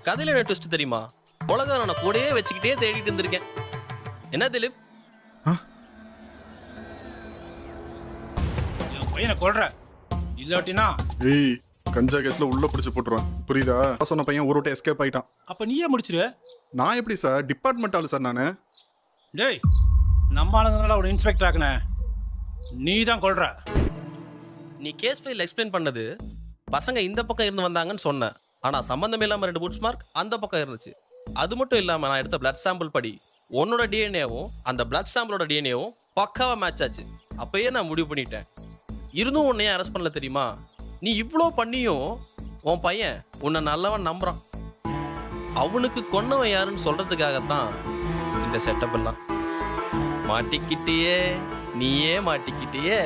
கதையில என்ன ட்விஸ்ட் தெரியுமா? உலகாரனை கூடயே வச்சுக்கிட்டே தேடிட்டு இருந்திருக்கேன். என்ன திலீப்? என் பையனை கொல்ற இல்லாட்டினா ஏய், கஞ்சா கேஸ்ல உள்ள பிடிச்சு போட்டுருவேன், புரியுதா? சொன்ன பையன் ஒரு விட்டு எஸ்கேப் ஆயிட்டான். அப்ப நீயே முடிச்சிரு. நான் எப்படி சார்? டிபார்ட்மெண்ட் ஆளு சார் நானு. டேய், நம்ம ஆளுங்கனால ஒரு இன்ஸ்பெக்டர் ஆக்குன, நீ தான் கொல்ற. நீ கேஸ் ஃபைல் எக்ஸ்பிளைன் பண்ணது பசங்க இந்த பக்கம் இருந்து வந்தாங்கன்னு சொன்னேன். ஆனா சம்பந்தம் இல்லாம 2 புட்ஸ் மார்க் அந்த பக்கம் இருந்துச்சு. அது மட்டும் இல்லாம நான் எடுத்த பிளட் சாம்பிள் படி உன்னோட டிஎன்ஏவும் அந்த பிளட் சாம்பிளோட டிஎன்ஏவும் பக்காவா மேட்ச் ஆச்சு. அப்பயே நான் முடிவு பண்ணிட்டேன். இருந்தும் உன்னையே அரெஸ்ட் பண்ணல தெரியுமா? நீ இவ்வளோ பண்ணியும் உன் பையன் உன்னை நல்லவன் நம்புறான். அவனுக்கு கொன்னவன் யாருன்னு சொல்றதுக்காகத்தான் இந்த செட்டப் எல்லாம். மாட்டிக்கிட்டியே, நீயே மாட்டிக்கிட்டியே.